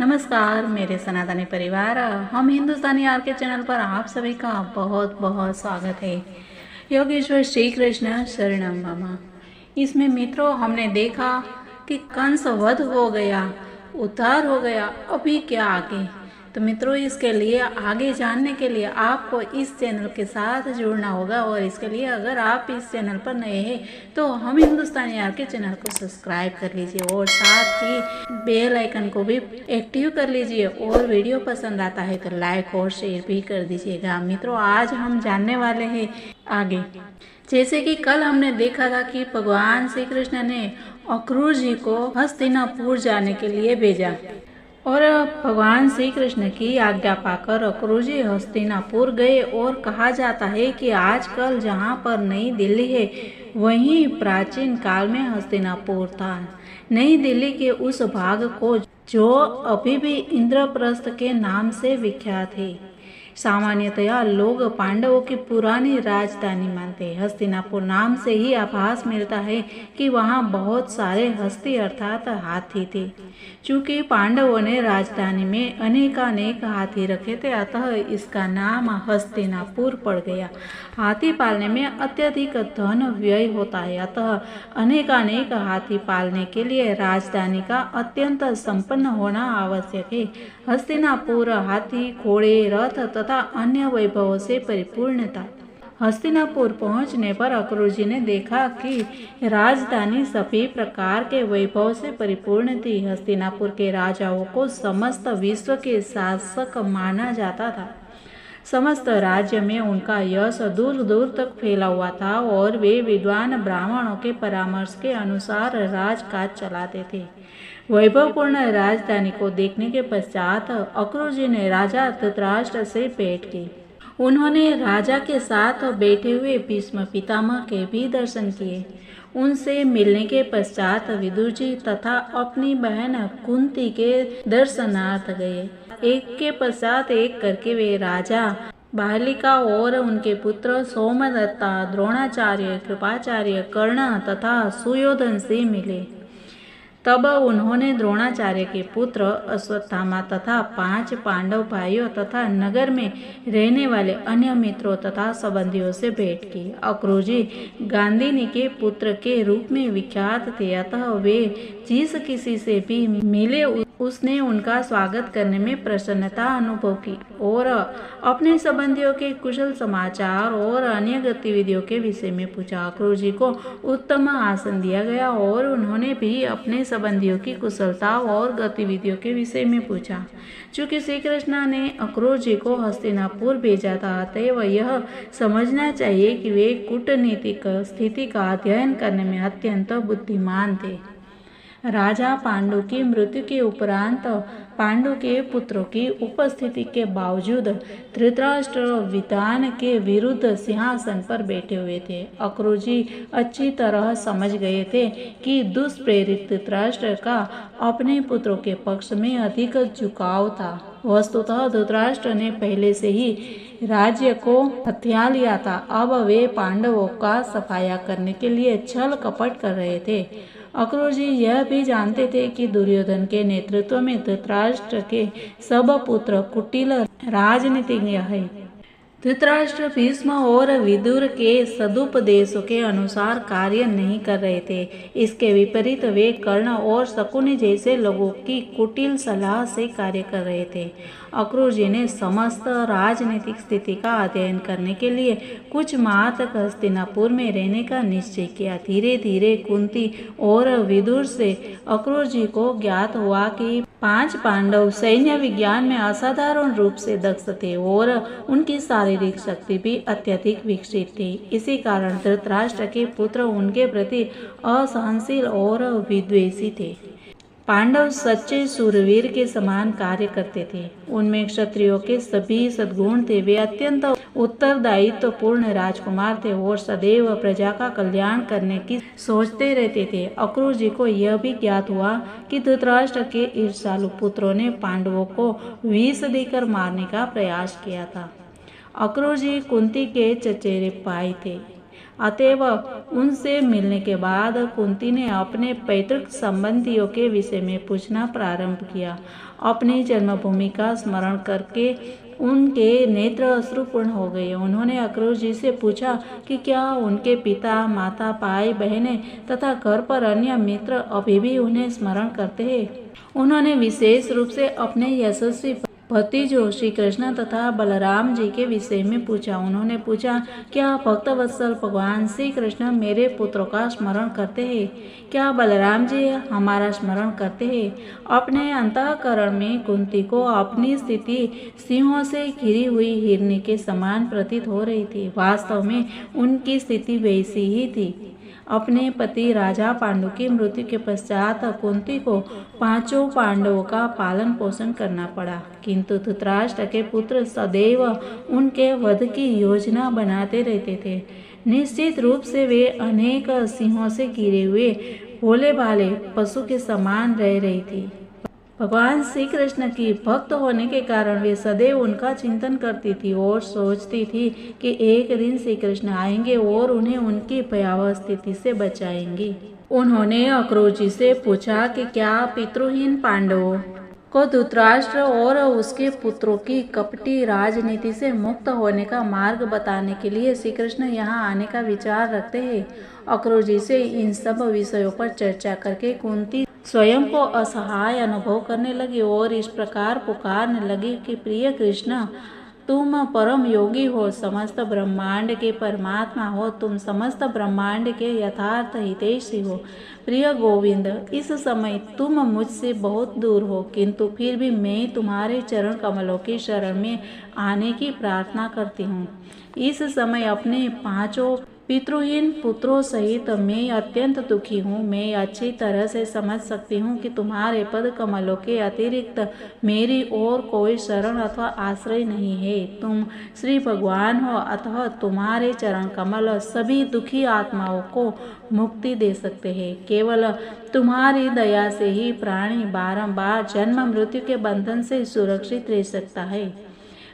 नमस्कार मेरे सनातनी परिवार, हम हिंदुस्तानी आर के चैनल पर आप सभी का बहुत बहुत स्वागत है। योगेश्वर श्री कृष्ण शरणम मम। इसमें मित्रों हमने देखा कि कंस वध हो गया, उद्धार हो गया, अभी क्या आगे। तो मित्रों इसके लिए आगे जानने के लिए आपको इस चैनल के साथ जुड़ना होगा और इसके लिए अगर आप इस चैनल पर नए हैं तो हम हिंदुस्तानी आर के चैनल को सब्सक्राइब कर लीजिए और साथ ही बेल आइकन को भी एक्टिव कर लीजिए और वीडियो पसंद आता है तो लाइक और शेयर भी कर दीजिएगा। मित्रों आज हम जानने वाले हैं आगे। जैसे कि कल हमने देखा था कि भगवान श्री कृष्ण ने अक्रूर जी को हस्तिनापुर जाने के लिए भेजा और भगवान श्री कृष्ण की आज्ञा पाकर अक्रूर जी हस्तिनापुर गए और कहा जाता है कि आजकल जहाँ पर नई दिल्ली है वहीं प्राचीन काल में हस्तिनापुर था। नई दिल्ली के उस भाग को जो अभी भी इंद्रप्रस्थ के नाम से विख्यात है। सामान्यतया लोग पांडवों की पुरानी राजधानी मानते हैं। हस्तिनापुर नाम से ही आभास मिलता है कि वहाँ बहुत सारे हस्ती अर्थात हाथी थे। चूंकि पांडवों ने राजधानी में अनेकानेक हाथी रखे थे अतः इसका नाम हस्तिनापुर पड़ गया। हाथी पालने में अत्यधिक धन व्यय होता है अतः अनेकानेक हाथी पालने के लिए राजधानी का अत्यंत संपन्न होना आवश्यक है। हस्तिनापुर हाथी, घोड़े, रथ तथा अन्य वैभवों से परिपूर्ण था। हस्तिनापुर पहुंचने पर अक्रूर जी ने देखा कि राजधानी सभी प्रकार के वैभव से परिपूर्ण थी। हस्तिनापुर के राजाओं को समस्त विश्व के शासक माना जाता था। समस्त राज्य में उनका यश दूर दूर तक फैला हुआ था और वे विद्वान ब्राह्मणों के परामर्श के अनुसार राजकाज चलाते थे। वैभवपूर्ण राजधानी को देखने के पश्चात अक्रूर जी ने राजा धृतराष्ट्र से भेंट की। उन्होंने राजा के साथ बैठे हुए भीष्म पितामह के भी दर्शन किए। उनसे मिलने के पश्चात विदुर जी तथा अपनी बहन कुंती के दर्शनार्थ गए। एक के पश्चात एक करके वे राजा, बालिका और उनके पुत्र सोमदत्ता, द्रोणाचार्य, कृपाचार्य, कर्ण तथा सुयोधन से मिले। तब उन्होंने द्रोणाचार्य के पुत्र अश्वत्थामा तथा 5 पांडव भाइयों तथा नगर में रहने वाले अन्य मित्रों तथा संबंधियों से भेंट की। अक्रूर जी गांधिनी के पुत्र के रूप में विख्यात थे अतः वे जिस किसी से भी मिले उसने उनका स्वागत करने में प्रसन्नता अनुभव की और अपने संबंधियों के कुशल समाचार और अन्य गतिविधियों के विषय में पूछा। अक्रूर जी को उत्तम आसन दिया गया और उन्होंने भी अपने संबंधियों की कुशलता और गतिविधियों के विषय में पूछा। चूंकि श्री कृष्ण ने अक्रूर जी को हस्तिनापुर भेजा था अतएव यह समझना चाहिए कि वे कूटनीतिक स्थिति का अध्ययन करने में अत्यंत बुद्धिमान थे। राजा पांडु की मृत्यु के उपरांत पांडु के पुत्रों की उपस्थिति के बावजूद धृतराष्ट्र विधान के विरुद्ध सिंहासन पर बैठे हुए थे। अक्रूर जी अच्छी तरह समझ गए थे कि दुष्प्रेरित धृतराष्ट्र का अपने पुत्रों के पक्ष में अधिक झुकाव था। वस्तुतः धृतराष्ट्र ने पहले से ही राज्य को हथिया लिया था। अब वे पांडवों का सफाया करने के लिए छल कपट कर रहे थे। अक्रूर जी यह भी जानते थे कि दुर्योधन के नेतृत्व में धृतराष्ट्र के सब पुत्र कुटिल राजनीतिज्ञ है। धृतराष्ट्र, भीष्म और विदुर के सदुपदेशों के अनुसार कार्य नहीं कर रहे थे। इसके विपरीत वे कर्ण और शकुनि जैसे लोगों की कुटिल सलाह से कार्य कर रहे थे। अक्रूर जी ने समस्त राजनीतिक स्थिति का अध्ययन करने के लिए कुछ माह तक हस्तिनापुर में रहने का निश्चय किया। धीरे धीरे कुंती और विदुर से अक्रूर जी को ज्ञात हुआ कि 5 पांडव सैन्य विज्ञान में असाधारण रूप से दक्ष थे और उनकी शारीरिक शक्ति भी अत्यधिक विकसित थी। इसी कारण धृतराष्ट्र के पुत्र उनके प्रति असहनशील और विद्वेषी थे। पांडव सच्चे सूरवीर के समान कार्य करते थे। उनमें क्षत्रियों के सभी सद्गुण थे। वे अत्यंत उत्तरदायित्वपूर्ण राजकुमार थे और सदैव प्रजा का कल्याण करने की सोचते रहते थे। अक्रूर जी को यह भी ज्ञात हुआ कि धृतराष्ट्र के ईर्ष्यालु पुत्रों ने पांडवों को विष देकर मारने का प्रयास किया था। अक्रूर जी कुंती के चचेरे भाई थे। अतएव उनसे मिलने के बाद कुंती ने अपने पैतृक संबंधियों के विषय में पूछना प्रारंभ किया। अपनी जन्मभूमि का स्मरण करके उनके नेत्र अश्रुपूर्ण हो गए। उन्होंने अक्रूर जी से पूछा कि क्या उनके पिता, माता, भाई, बहनें तथा घर पर अन्य मित्र अभी भी उन्हें स्मरण करते हैं। उन्होंने विशेष रूप से अपने यशस्वी भतीजों श्री कृष्ण तथा बलराम जी के विषय में पूछा। उन्होंने पूछा, क्या भक्तवत्सल भगवान श्री कृष्ण मेरे पुत्रों का स्मरण करते हैं? क्या बलराम जी हमारा स्मरण करते हैं? अपने अंतःकरण में कुंती को अपनी स्थिति सिंहों से घिरी हुई हिरनी के समान प्रतीत हो रही थी। वास्तव में उनकी स्थिति वैसी ही थी। अपने पति राजा पांडु की मृत्यु के पश्चात कुंती को 5 पांडवों का पालन पोषण करना पड़ा, किंतु धृतराष्ट्र के पुत्र सदैव उनके वध की योजना बनाते रहते थे। निश्चित रूप से वे अनेक सिंहों से घिरे हुए भोले भाले पशु के समान रह रही थी। भगवान श्री कृष्ण की भक्त होने के कारण वे सदैव उनका चिंतन करती थी और सोचती थी कि एक दिन श्री कृष्ण आएंगे और उन्हें उनकी भयावह स्थिति से बचाएंगे। उन्होंने अक्रूर जी से पूछा कि क्या पितृहीन पांडवों को धृतराष्ट्र और उसके पुत्रों की कपटी राजनीति से मुक्त होने का मार्ग बताने के लिए श्री कृष्ण यहाँ आने का विचार रखते हैं। अक्रूर जी से इन सब विषयों पर चर्चा करके कुंती स्वयं को असहाय अनुभव करने लगी और इस प्रकार पुकारने लगी कि प्रिय कृष्ण, तुम परम योगी हो, समस्त ब्रह्मांड के परमात्मा हो, तुम समस्त ब्रह्मांड के यथार्थ हितैषी हो। प्रिय गोविंद, इस समय तुम मुझसे बहुत दूर हो, किंतु फिर भी मैं तुम्हारे चरण कमलों की शरण में आने की प्रार्थना करती हूँ। इस समय अपने 5 पितृहीन पुत्रों सहित मैं अत्यंत दुखी हूँ। मैं अच्छी तरह से समझ सकती हूँ कि तुम्हारे पद कमलों के अतिरिक्त मेरी और कोई शरण अथवा आश्रय नहीं है। तुम श्री भगवान हो, अतः तुम्हारे चरण कमल सभी दुखी आत्माओं को मुक्ति दे सकते हैं। केवल तुम्हारी दया से ही प्राणी बारंबार जन्म मृत्यु के बंधन से सुरक्षित रह सकता है।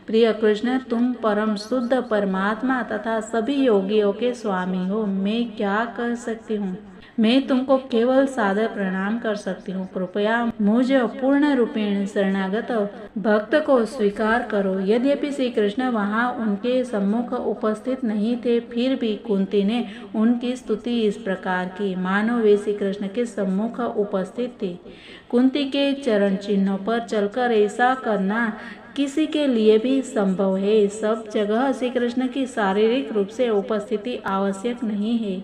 प्रिय कृष्ण, तुम परम शुद्ध परमात्मा तथा सभी योगियों के स्वामी हो। मैं क्या कर सकती हूँ? मैं तुमको केवल सादर प्रणाम कर सकती हूँ। कृपया मुझ पूर्ण रूपेण शरणागत भक्त को स्वीकार करो। यद्यपि श्री कृष्ण वहाँ उनके सम्मुख उपस्थित नहीं थे, फिर भी कुंती ने उनकी स्तुति इस प्रकार की, मानो वे श्री कृष्ण के सम्मुख उपस्थित थे। कुंती के चरण चिन्हों पर चलकर ऐसा करना किसी के लिए भी संभव है। सब जगह श्री कृष्ण की शारीरिक रूप से उपस्थिति आवश्यक नहीं है।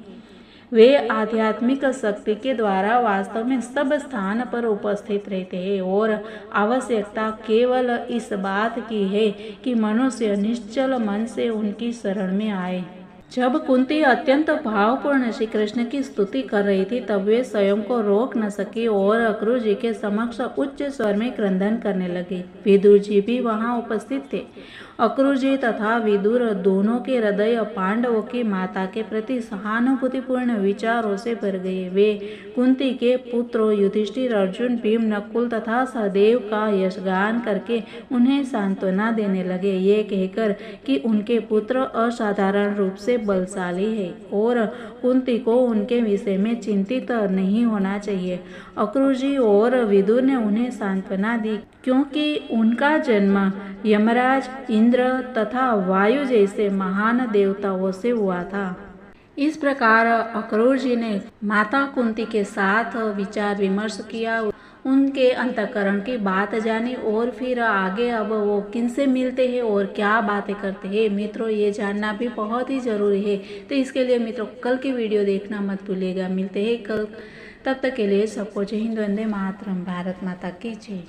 वे आध्यात्मिक शक्ति के द्वारा वास्तव में सब स्थान पर उपस्थित रहते हैं और आवश्यकता केवल इस बात की है कि मनुष्य निश्चल मन से उनकी शरण में आए। जब कुंती अत्यंत भावपूर्ण श्री कृष्ण की स्तुति कर रही थी, तब वे स्वयं को रोक न सकी और अक्रूर जी के समक्ष उच्च स्वर में क्रंदन करने लगे। विदुर जी भी वहां उपस्थित थे। अक्रूर जी तथा विदुर दोनों के हृदय पांडवों की माता के प्रति सहानुभूतिपूर्ण विचारों से भर गए। वे कुंती के पुत्रों युधिष्ठिर, अर्जुन, भीम, नकुल तथा सहदेव का यशगान करके उन्हें सांत्वना देने लगे, ये कहकर कि उनके पुत्र असाधारण रूप से बलशाली है और कुंती को उनके विषय में चिंतित नहीं होना चाहिए। अक्रूर जी और विदुर ने उन्हें सांत्वना दी, क्योंकि उनका जन्म यमराज, इंद्र तथा वायु जैसे महान देवताओं से हुआ था। इस प्रकार अक्रूर जी ने माता कुंती के साथ विचार विमर्श किया, उनके अंतःकरण की बात जानी और फिर आगे अब वो किनसे मिलते हैं और क्या बातें करते हैं। मित्रों, ये जानना भी बहुत ही ज़रूरी है। तो इसके लिए मित्रों कल की वीडियो देखना मत भूलिएगा। मिलते हैं कल, तब तक के लिए सबको जय हिंद, वंदे मातरम। भारत माता की जय।